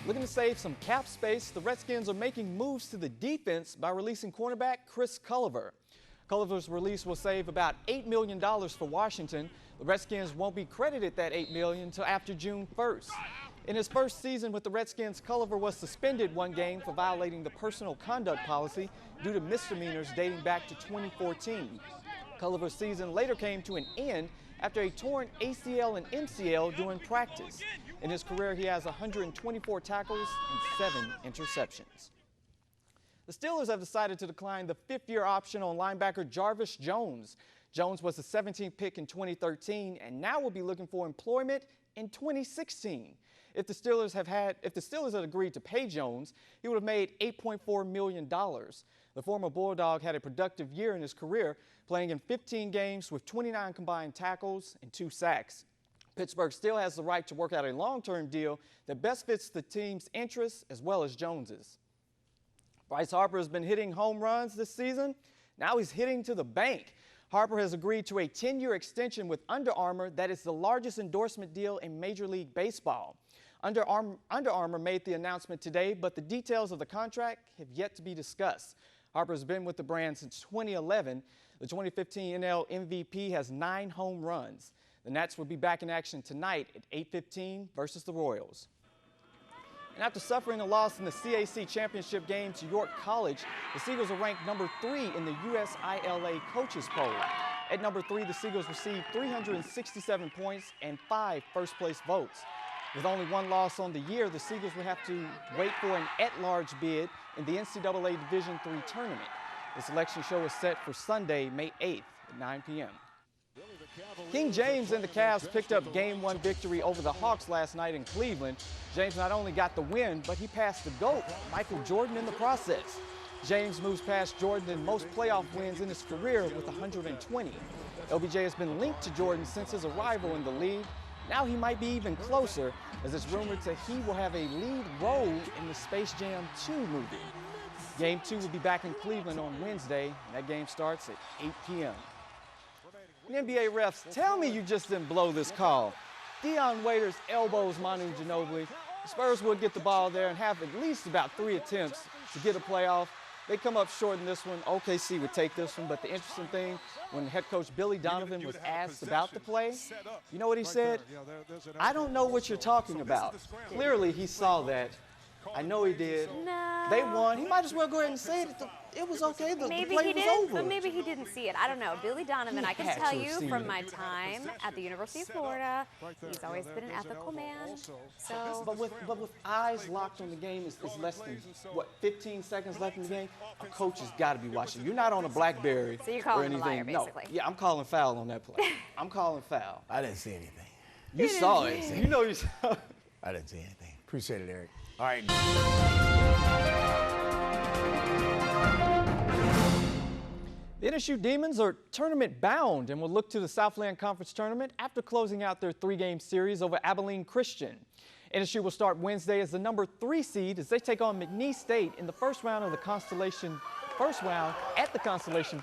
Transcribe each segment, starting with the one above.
Looking to save some cap space, the Redskins are making moves to the defense by releasing cornerback Chris Culliver. Culliver's release will save about $8 million for Washington. The Redskins won't be credited that $8 million until after June 1st. In his first season with the Redskins, Culliver was suspended one game for violating the personal conduct policy due to misdemeanors dating back to 2014. Culliver's season later came to an end after a torn ACL and MCL during practice. In his career, he has 124 tackles and 7 interceptions. The Steelers have decided to decline the fifth-year option on linebacker Jarvis Jones. Jones was the 17th pick in 2013 and now will be looking for employment in 2016. If the Steelers had agreed to pay Jones, he would have made $8.4 million. The former Bulldog had a productive year in his career, playing in 15 games with 29 combined tackles and 2 sacks. Pittsburgh still has the right to work out a long-term deal that best fits the team's interests as well as Jones's. Bryce Harper has been hitting home runs this season. Now he's hitting to the bank. Harper has agreed to a 10-year extension with Under Armour that is the largest endorsement deal in Major League Baseball. Under Armour made the announcement today, but the details of the contract have yet to be discussed. Harper's been with the brand since 2011. The 2015 NL MVP has 9 home runs. The Nats will be back in action tonight at 8:15 versus the Royals. And after suffering a loss in the CAC championship game to York College, the Seagulls are ranked number 3 in the USILA coaches poll. At number 3, the Seagulls received 367 points and 5 first-place votes. With only 1 loss on the year, the Seagulls will have to wait for an at-large bid in the NCAA Division III tournament. The selection show is set for Sunday, May 8th at 9 p.m. King James and the Cavs picked up Game 1 victory over the Hawks last night in Cleveland. James not only got the win, but he passed the GOAT, Michael Jordan, in the process. James moves past Jordan in most playoff wins in his career with 120. LBJ has been linked to Jordan since his arrival in the league. Now he might be even closer, as it's rumored that he will have a lead role in the Space Jam 2 movie. Game 2 will be back in Cleveland on Wednesday, and that game starts at 8 p.m. NBA refs, tell me you just didn't blow this call. Dion Waiters elbows Manu Ginobili. The Spurs will get the ball there and have at least about 3 attempts to get a playoff. They come up short in this one. OKC would take this one, but the interesting thing, when head coach Billy Donovan was asked about the play, you know what he said? I don't know what you're talking about. Clearly, he saw that. I know he did. No. They won. He might as well go ahead and say it. It was okay. The play was over. But maybe he didn't see it. I don't know. Billy Donovan, I can tell you from my time at the University of Florida, he's always been an ethical man. So, but with eyes locked on the game, it's less than, what, 15 seconds left in the game? A coach has got to be watching. You're not on a BlackBerry so you're calling or anything. him a liar, basically. No. Yeah, I'm calling foul on that play. I'm calling foul. I didn't see anything. You saw it. You know you saw it. I didn't see anything. Appreciate it, Eric. All right. The NSU Demons are tournament bound and will look to the Southland Conference Tournament after closing out their 3-game series over Abilene Christian. NSU will start Wednesday as the number 3 seed as they take on McNeese State in the first round at the Constellation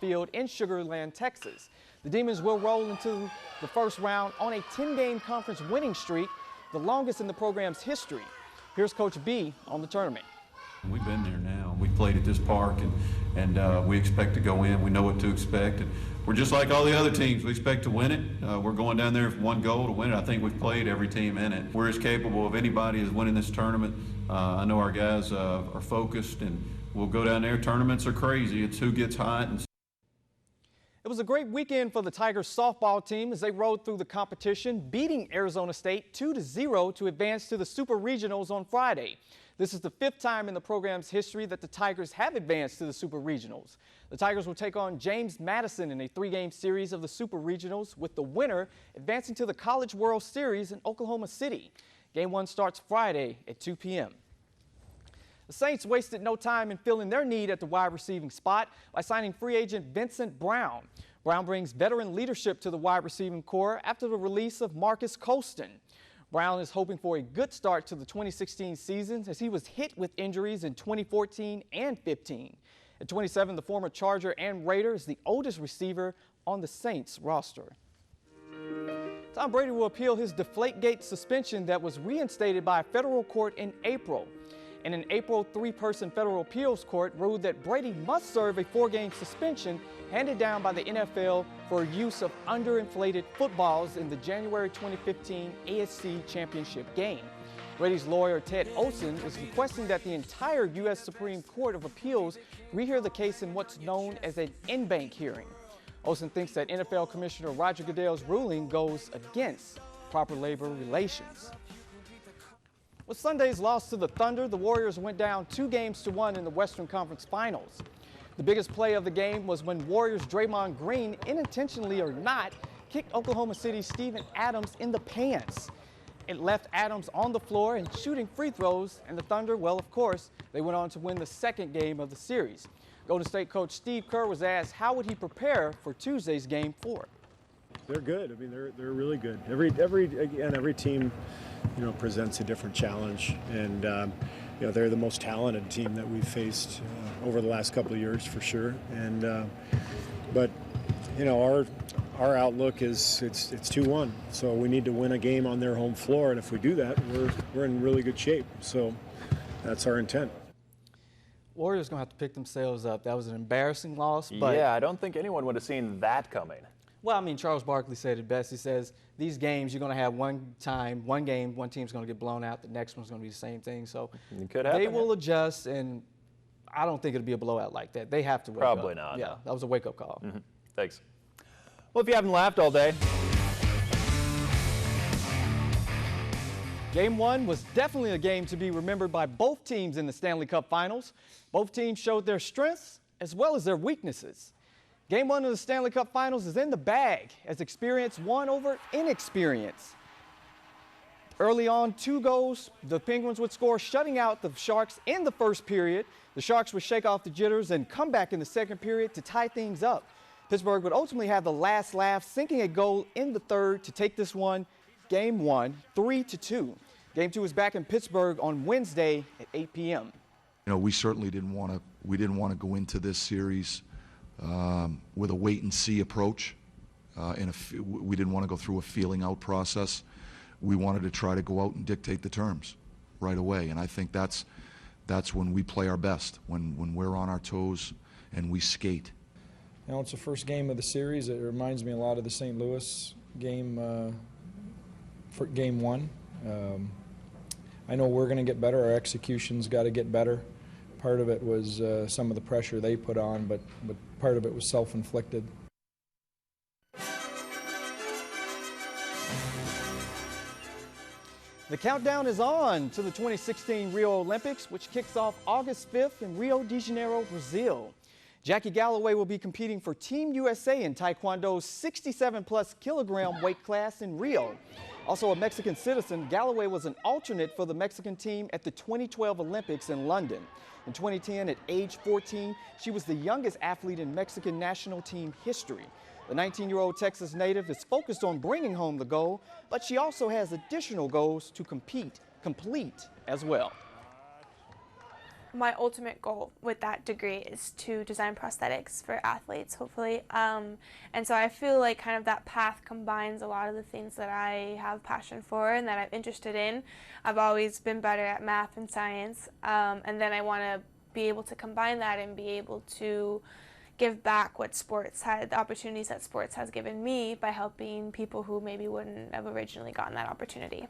Field in Sugar Land, Texas. The Demons will roll into the first round on a 10-game conference winning streak, the longest in the program's history. Here's Coach B on the tournament. We've been there now. We played at this park, and we expect to go in. We know what to expect. And we're just like all the other teams. We expect to win it. We're going down there with one goal to win it. I think we've played every team in it. We're as capable of anybody as winning this tournament. I know our guys are focused, and we'll go down there. Tournaments are crazy. It's who gets hot. And it was a great weekend for the Tigers softball team as they rode through the competition, beating Arizona State 2-0 to advance to the Super Regionals on Friday. This is the 5th time in the program's history that the Tigers have advanced to the Super Regionals. The Tigers will take on James Madison in a 3-game series of the Super Regionals, with the winner advancing to the College World Series in Oklahoma City. Game 1 starts Friday at 2 p.m. The Saints wasted no time in filling their need at the wide receiving spot by signing free agent Vincent Brown. Brown brings veteran leadership to the wide receiving corps after the release of Marcus Colston. Brown is hoping for a good start to the 2016 season as he was hit with injuries in 2014 and 15. At 27, the former Charger and Raider is the oldest receiver on the Saints roster. Tom Brady will appeal his Deflategate suspension that was reinstated by a federal court in April. In an April, 3-person federal appeals court ruled that Brady must serve a 4-game suspension handed down by the NFL for use of underinflated footballs in the January 2015 AFC Championship game. Brady's lawyer, Ted Olson, is requesting that the entire U.S. Supreme Court of Appeals rehear the case in what's known as an en-banc hearing. Olson thinks that NFL Commissioner Roger Goodell's ruling goes against proper labor relations. With Sunday's loss to the Thunder, the Warriors went down 2-1 in the Western Conference Finals. The biggest play of the game was when Warriors' Draymond Green, unintentionally or not, kicked Oklahoma City's Steven Adams in the pants. It left Adams on the floor and shooting free throws, and the Thunder, well, of course, they went on to win the second game of the series. Golden State coach Steve Kerr was asked how would he prepare for Tuesday's Game 4. They're good. I mean, they're really good. Every team, presents a different challenge, and they're the most talented team that we've faced over the last couple of years for sure. And but our outlook is it's 2-1, so we need to win a game on their home floor, and if we do that, we're in really good shape. So that's our intent. Warriors gonna have to pick themselves up. That was an embarrassing loss, but yeah, I don't think anyone would have seen that coming. Well, I mean, Charles Barkley said it best. He says, these games, you're going to have one game, one team's going to get blown out, the next one's going to be the same thing. So it could happen. They will adjust, and I don't think it'll be a blowout like that. They have to wake up. Probably not. Yeah, no. That was a wake-up call. Mm-hmm. Thanks. Well, if you haven't laughed all day. Game 1 was definitely a game to be remembered by both teams in the Stanley Cup Finals. Both teams showed their strengths as well as their weaknesses. Game 1 of the Stanley Cup Finals is in the bag as experience won over inexperience. Early on, 2 goals, the Penguins would score, shutting out the Sharks in the first period. The Sharks would shake off the jitters and come back in the second period to tie things up. Pittsburgh would ultimately have the last laugh, sinking a goal in the third to take this one, Game 1, 3-2. Game 2 is back in Pittsburgh on Wednesday at 8 p.m. We certainly didn't want to go into this series with a wait-and-see approach. We didn't want to go through a feeling-out process. We wanted to try to go out and dictate the terms right away, and I think that's when we play our best, when we're on our toes and we skate. It's the first game of the series. It reminds me a lot of the St. Louis game for Game 1. I know we're going to get better. Our execution's got to get better. Part of it was some of the pressure they put on, but part of it was self-inflicted. The countdown is on to the 2016 Rio Olympics, which kicks off August 5th in Rio de Janeiro, Brazil. Jackie Galloway will be competing for Team USA in Taekwondo's 67-plus kilogram weight class in Rio. Also a Mexican citizen, Galloway was an alternate for the Mexican team at the 2012 Olympics in London. In 2010, at age 14, she was the youngest athlete in Mexican national team history. The 19-year-old Texas native is focused on bringing home the gold, but she also has additional goals to complete as well. My ultimate goal with that degree is to design prosthetics for athletes, hopefully. And so I feel like kind of that path combines a lot of the things that I have passion for and that I'm interested in. I've always been better at math and science, and then I want to be able to combine that and be able to give back what sports had, the opportunities that sports has given me by helping people who maybe wouldn't have originally gotten that opportunity.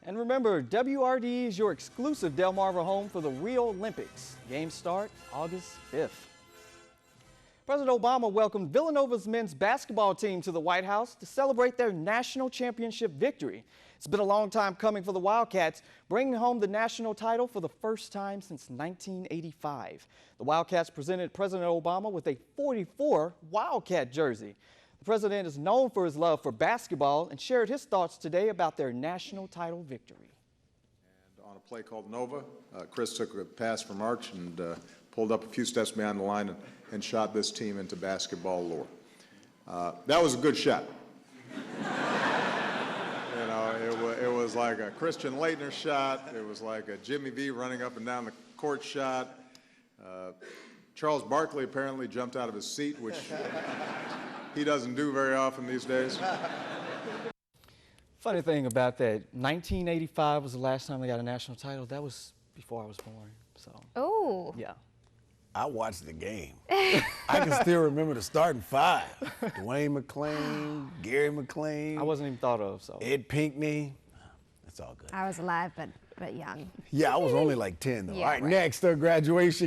And remember, WRD is your exclusive Delmarva home for the Rio Olympics. Games start August 5th. President Obama welcomed Villanova's men's basketball team to the White House to celebrate their national championship victory. It's been a long time coming for the Wildcats, bringing home the national title for the first time since 1985. The Wildcats presented President Obama with a 44 Wildcat jersey. The president is known for his love for basketball and shared his thoughts today about their national title victory. And on a play called Nova, Chris took a pass from Arch and pulled up a few steps behind the line and shot this team into basketball lore. That was a good shot. It was like a Christian Laettner shot. It was like a Jimmy V running up and down the court shot. Charles Barkley apparently jumped out of his seat, which he doesn't do very often these days. Funny thing about that, 1985 was the last time they got a national title. That was before I was born. So. Oh. Yeah. I watched the game. I can still remember the starting five. Dwayne McClain, Gary McClain. I wasn't even thought of, so. Ed Pinckney. It's all good. I was alive, but young. Yeah, I was only like 10, though. Yeah, All right, right. next, graduation.